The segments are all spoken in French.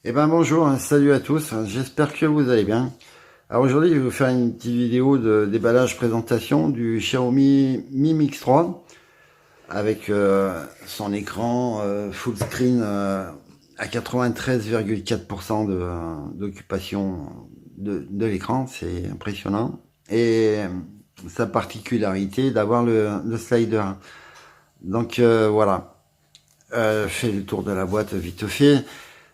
Eh ben bonjour, salut à tous, j'espère que vous allez bien. Alors aujourd'hui je vais vous faire une petite vidéo de déballage présentation du Xiaomi Mi Mix 3 avec son écran full screen à 93,4% d'occupation de l'écran, c'est impressionnant. Et sa particularité d'avoir le slider. Donc voilà, je fais le tour de la boîte vite fait.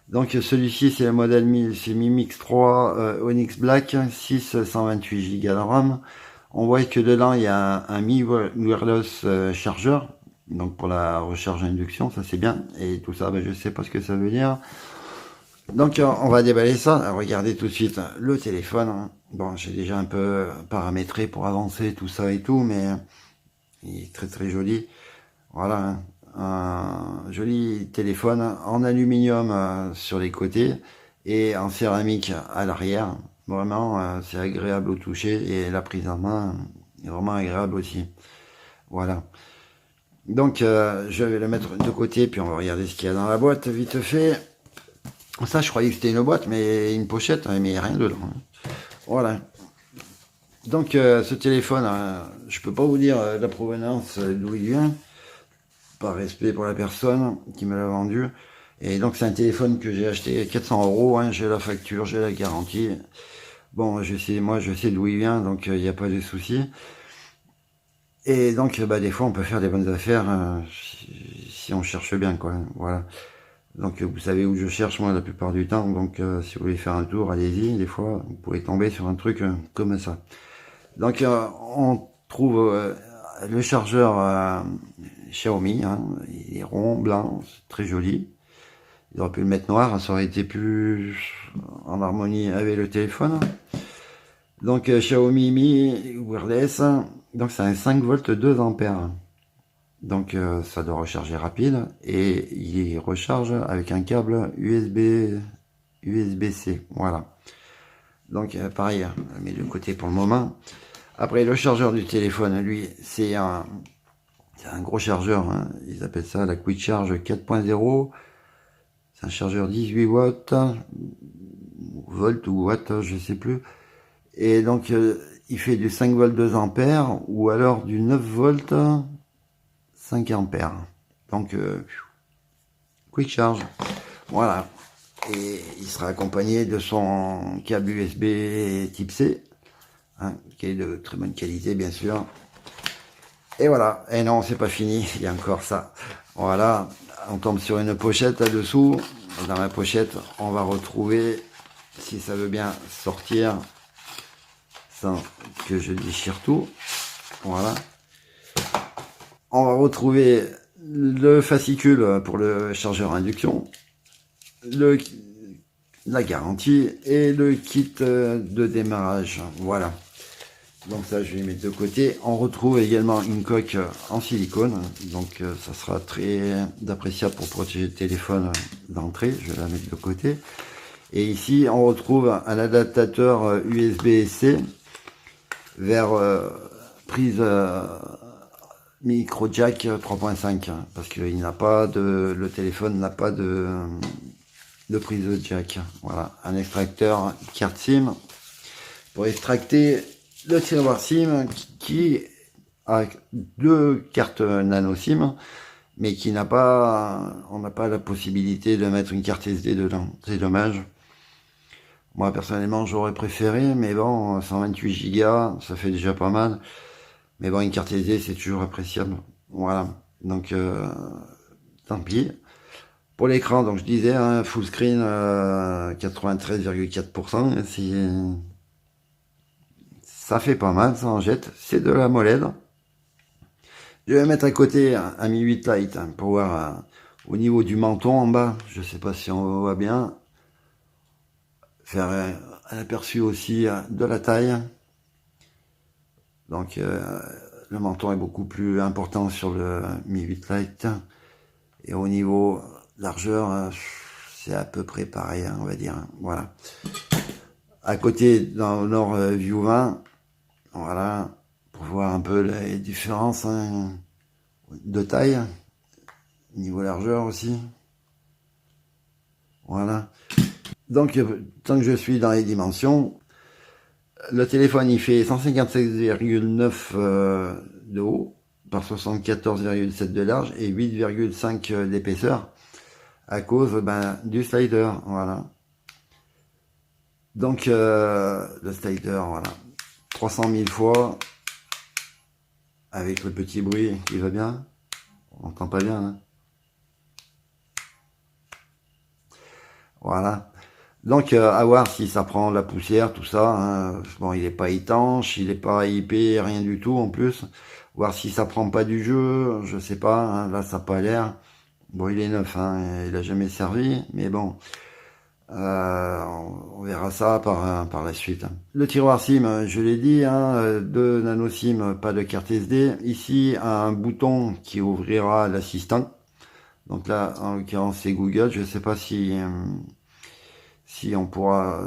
Donc celui-ci c'est le modèle c'est Mi Mix 3 Onyx Black, 6 128 Go de RAM. On voit que dedans il y a un Mi Wireless chargeur, donc pour la recharge induction, ça c'est bien. Et tout ça, ben, je sais pas ce que ça veut dire. Donc on va déballer ça. Regardez tout de suite le téléphone. Bon, j'ai déjà un peu paramétré pour avancer tout ça et tout, mais il est très très joli. Voilà, un joli téléphone en aluminium sur les côtés et en céramique à l'arrière. Vraiment, c'est agréable au toucher et la prise en main est vraiment agréable aussi. Voilà. Donc, je vais le mettre de côté, puis on va regarder ce qu'il y a dans la boîte vite fait. Ça, je croyais que c'était une boîte, mais une pochette, mais il n'y a rien dedans. Voilà. Donc, ce téléphone, je peux pas vous dire la provenance d'où il vient, par respect pour la personne qui me l'a vendu. Et donc c'est un téléphone que j'ai acheté 400 euros, hein, j'ai la facture, j'ai la garantie. Bon, moi je sais d'où il vient, donc il n'y a pas de souci. Et donc bah, des fois on peut faire des bonnes affaires si on cherche bien, quoi. Voilà. Donc vous savez où je cherche moi la plupart du temps, donc si vous voulez faire un tour, allez-y. Des fois vous pouvez tomber sur un truc comme ça. Donc on trouve le chargeur Xiaomi, hein, il est rond, blanc, très joli. Ils auraient pu le mettre noir, ça aurait été plus en harmonie avec le téléphone. Donc Xiaomi Mi Wireless, donc c'est un 5 volts 2 ampères. Donc ça doit recharger rapide et il recharge avec un câble USB-C. Voilà. Donc pareil, on met de côté pour le moment. Après le chargeur du téléphone, lui, c'est un gros chargeur, hein. Ils appellent ça la Quick Charge 4.0. C'est un chargeur 18 watts, ou watts, je sais plus. Et donc, il fait du 5 volts 2 ampères ou alors du 9 volts 5 ampères. Donc, quick charge. Voilà. Et il sera accompagné de son câble USB type C, hein, qui est de très bonne qualité, bien sûr. Et voilà. Et non, c'est pas fini. Il y a encore ça. Voilà. On tombe sur une pochette là-dessous. Dans la pochette, on va retrouver, si ça veut bien sortir, sans que je déchire tout. Voilà. On va retrouver le fascicule pour le chargeur induction, la garantie et le kit de démarrage. Voilà. Donc ça, je vais mettre de côté. On retrouve également une coque en silicone. Donc ça sera très appréciable pour protéger le téléphone d'entrée. Je vais la mettre de côté. Et ici, on retrouve un adaptateur USB-C vers prise micro jack 3.5 parce que le téléphone n'a pas de prise jack. Voilà, un extracteur carte SIM pour extracter le tiroir SIM qui a deux cartes nano SIM mais on n'a pas la possibilité de mettre une carte SD dedans. C'est dommage. Moi personnellement j'aurais préféré, mais bon, 128 Go, ça fait déjà pas mal. Mais bon, une carte SD c'est toujours appréciable. Voilà, donc tant pis. Pour l'écran, donc je disais, hein, full screen 93,4%, ça fait pas mal, ça en jette. C'est de la MOLED. Je vais mettre à côté un Mi 8 Lite hein, pour voir au niveau du menton en bas. Je sais pas si on voit bien. Faire un aperçu aussi de la taille. Donc le menton est beaucoup plus important sur le Mi 8 Lite. Et au niveau largeur, c'est à peu près pareil, hein, on va dire. Voilà. À côté, dans le Nord View 20, voilà, pour voir un peu les différences hein, de taille, niveau largeur aussi. Voilà. Donc, tant que je suis dans les dimensions, le téléphone il fait 156,9 de haut par 74,7 de large et 8,5 d'épaisseur à cause du slider, voilà. Donc le slider, voilà, 300 000 fois avec le petit bruit qui va bien, on entend pas bien, hein. Voilà. Donc à voir si ça prend la poussière, tout ça, hein. Bon, il est pas étanche, il est pas épais, rien du tout en plus. Voir si ça prend pas du jeu, je sais pas, hein. Là ça a pas l'air. Bon, il est neuf, hein, il a jamais servi, mais bon, on verra ça par la suite. Le tiroir SIM, je l'ai dit, hein, 2 nano SIM, pas de carte SD. Ici, un bouton qui ouvrira l'assistant. Donc là, en l'occurrence, c'est Google. Je ne sais pas si on pourra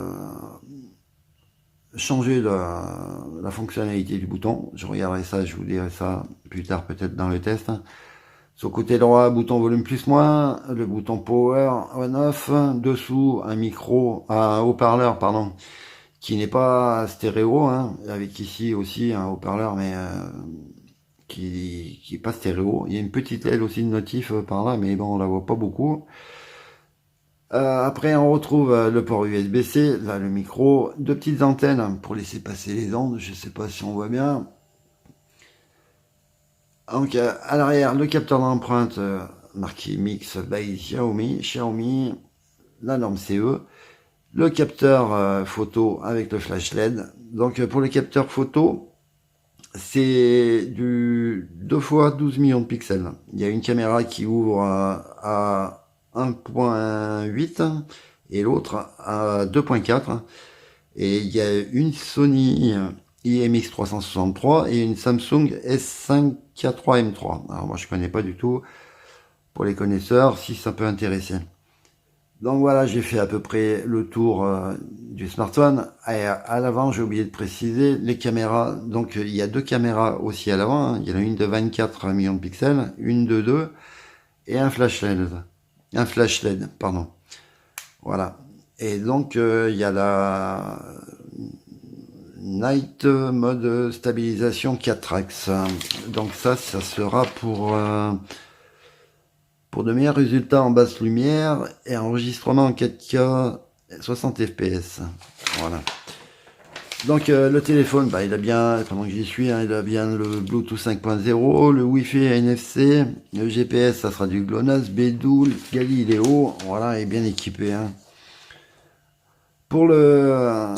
changer la fonctionnalité du bouton. Je regarderai ça, je vous dirai ça plus tard peut-être dans le test. Sur le côté droit, bouton volume plus moins, le bouton power on off, dessous un haut-parleur, pardon, qui n'est pas stéréo, hein, avec ici aussi un haut-parleur, mais qui est pas stéréo. Il y a une petite aile aussi de notif par là, mais bon, on la voit pas beaucoup. Après, on retrouve le port USB-C, là le micro, 2 petites antennes pour laisser passer les ondes, je sais pas si on voit bien. Donc à l'arrière, le capteur d'empreinte marqué Mix by Xiaomi, la norme CE, le capteur photo avec le flash LED. Donc pour le capteur photo, c'est du 2 fois 12 millions de pixels. Il y a une caméra qui ouvre à 1.8 et l'autre à 2.4. Et il y a une Sony IMX363 et une Samsung S5K3M3. Alors moi je connais pas du tout, pour les connaisseurs, si ça peut intéresser. Donc voilà, j'ai fait à peu près le tour du smartphone. Et à l'avant, j'ai oublié de préciser les caméras. Donc il y a 2 caméras aussi à l'avant, hein. Il y en a une de 24 millions de pixels, une de 2 et un flash LED. Un flash LED, pardon. Voilà. Et donc il y a la Night mode stabilisation 4 axes. Donc ça sera pour de meilleurs résultats en basse lumière et enregistrement en 4K 60 fps. Voilà. Donc le téléphone, il a bien, pendant que j'y suis, hein, il a bien le Bluetooth 5.0, le Wi-Fi NFC, le GPS, ça sera du GLONASS, Bedoul, Galileo, voilà, il est bien équipé, hein. Pour le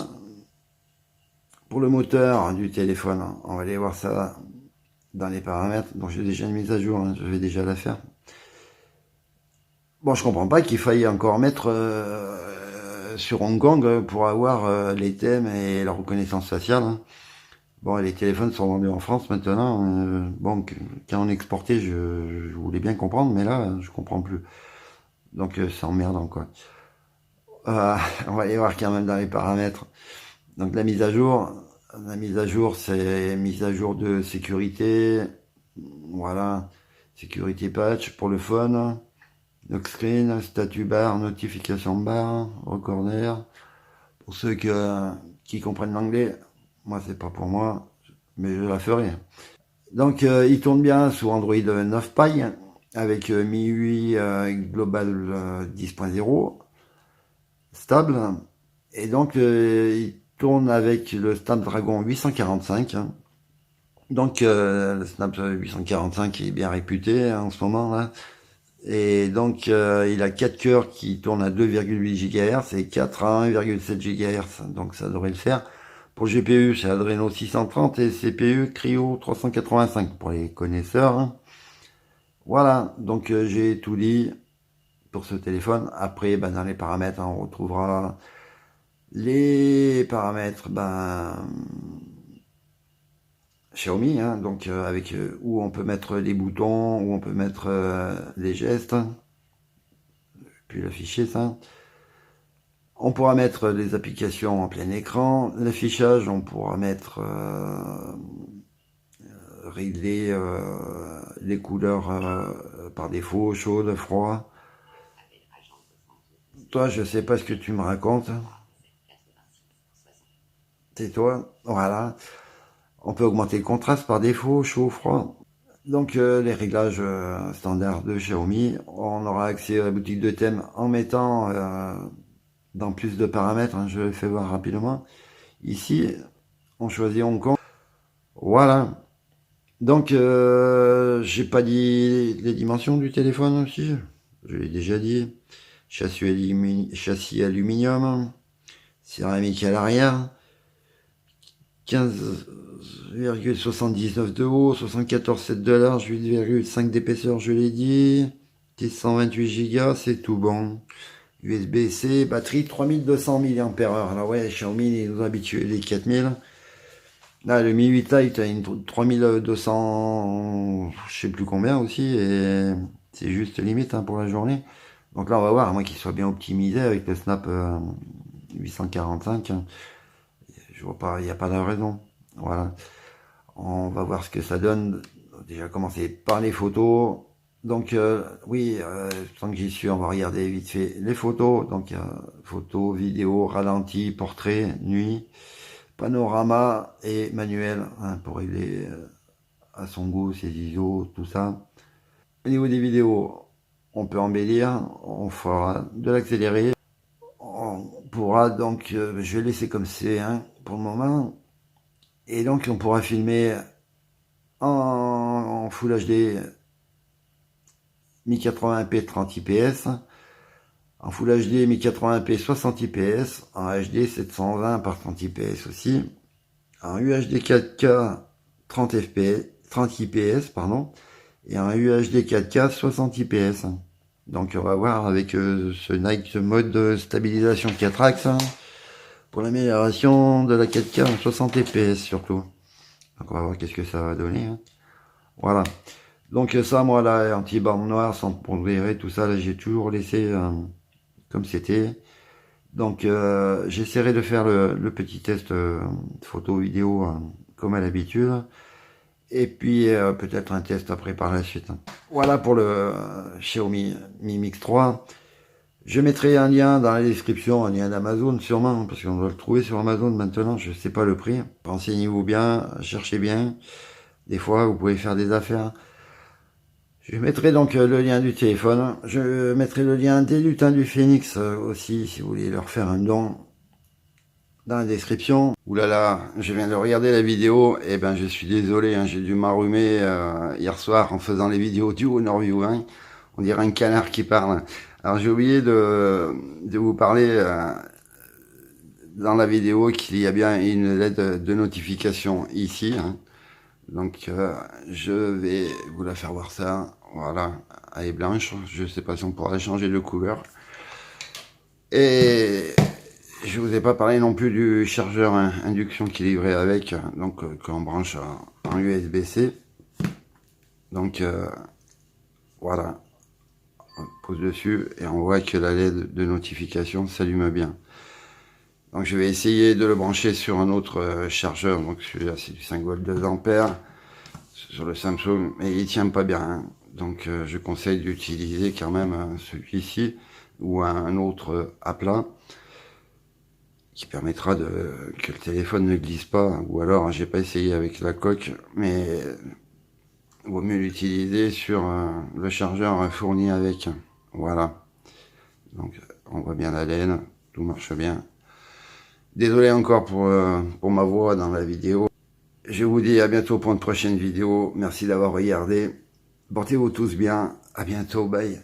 moteur du téléphone, on va aller voir ça dans les paramètres. Donc j'ai déjà une mise à jour, hein, je vais déjà la faire. Bon, je comprends pas qu'il faille encore mettre sur Hong Kong pour avoir les thèmes et la reconnaissance faciale, hein. Bon, les téléphones sont vendus en France maintenant. Bon, quand on exportait, je voulais bien comprendre, mais là, je comprends plus. Donc, c'est emmerdant, quoi. On va aller voir quand même dans les paramètres. Donc, la mise à jour, c'est mise à jour de sécurité. Voilà, sécurité patch pour le phone. Lock screen, statut bar, notification bar, recorder. Pour ceux qui comprennent l'anglais, moi c'est pas pour moi, mais je la ferai. Donc il tourne bien sous Android 9 Pie avec MIUI Global 10.0 stable. Et donc il tourne avec le Snapdragon 845. Donc le Snapdragon 845 est bien réputé, hein, en ce moment là. Et donc il a 4 cœurs qui tournent à 2,8 GHz et 4 à 1,7 GHz, donc ça devrait le faire. Pour le GPU, c'est Adreno 630 et CPU Cryo 385 pour les connaisseurs, hein. Voilà, donc j'ai tout dit pour ce téléphone. Après, dans les paramètres, hein, on retrouvera les paramètres Xiaomi, hein, donc avec où on peut mettre des boutons, où on peut mettre des gestes. Puis l'afficher ça. On pourra mettre des applications en plein écran. L'affichage, on pourra mettre régler les couleurs par défaut, chaude, froid. Toi, je sais pas ce que tu me racontes. C'est toi. Voilà. On peut augmenter le contraste par défaut, chaud, froid. Donc les réglages standards de Xiaomi. On aura accès à la boutique de thème en mettant dans plus de paramètres. Hein, je le fais voir rapidement. Ici, on choisit Hong Kong. Voilà. Donc, j'ai pas dit les dimensions du téléphone aussi. Je l'ai déjà dit. Châssis aluminium. Céramique à l'arrière. 15,79 de haut. 74,7 de large. 8,5 d'épaisseur, je l'ai dit. 628 Go, c'est tout bon. USB-C, batterie 3200 mAh. Alors ouais, Xiaomi, ils nous ont habitués les 4000. Là, le Mi 8 Lite a une 3200, je sais plus combien aussi, et c'est juste limite hein, pour la journée. Donc là, on va voir, à moins qu'il soit bien optimisé avec le Snap 845. Je vois pas, il n'y a pas de raison. Voilà. On va voir ce que ça donne. Déjà commencer par les photos. Donc oui, tant que j'y suis, on va regarder vite fait les photos. Donc photos, vidéos, ralenti, portrait, nuit, panorama et manuel hein, pour régler à son goût ses ISO, tout ça. Au niveau des vidéos, on peut embellir, on fera de l'accéléré. On pourra donc, je vais laisser comme c'est hein, pour le moment. Et donc on pourra filmer en Full HD 1080p 30 IPS, en Full HD 1080p 60 IPS, en HD 720 par 30 IPS aussi, en UHD 4K 30 fps, 30 IPS pardon, et en UHD 4K 60 IPS. Donc on va voir avec ce mode de stabilisation 4 axes hein, pour l'amélioration de la 4K en 60 fps surtout. Donc on va voir qu'est-ce que ça va donner. Hein. Voilà. Donc ça, moi, là, anti-bande noire, sans pondérer, tout ça, là, j'ai toujours laissé comme c'était. Donc j'essaierai de faire le petit test photo vidéo comme à l'habitude. Et puis peut-être un test après par la suite. Voilà pour le Xiaomi Mi Mix 3. Je mettrai un lien dans la description, un lien d'Amazon sûrement, parce qu'on doit le trouver sur Amazon maintenant, je sais pas le prix. Renseignez-vous bien, cherchez bien. Des fois, vous pouvez faire des affaires. Je mettrai donc le lien du téléphone. Je mettrai le lien des lutins du Phénix aussi, si vous voulez leur faire un don, dans la description. Ouh là là, je viens de regarder la vidéo, et ben je suis désolé, hein, j'ai dû m'arrumer hier soir en faisant les vidéos du Honor View 1. On dirait un canard qui parle. Alors j'ai oublié de vous parler dans la vidéo qu'il y a bien une LED de notification ici. Hein. Donc je vais vous la faire voir ça. Voilà, elle est blanche. Je sais pas si on pourra la changer de couleur. Et je vous ai pas parlé non plus du chargeur induction qui est livré avec, donc qu'on branche en USB-C. Donc voilà, on pose dessus et on voit que la LED de notification s'allume bien. Donc je vais essayer de le brancher sur un autre chargeur. Donc celui-là c'est du 5 volts 2 ampères sur le Samsung, mais il tient pas bien. Hein. Donc je conseille d'utiliser quand même celui-ci ou un autre à plat qui permettra que le téléphone ne glisse pas. Ou alors j'ai pas essayé avec la coque, mais il vaut mieux l'utiliser sur le chargeur fourni avec. Voilà. Donc on voit bien la laine, tout marche bien. Désolé encore pour ma voix dans la vidéo. Je vous dis à bientôt pour une prochaine vidéo. Merci d'avoir regardé. Portez-vous tous bien. À bientôt. Bye.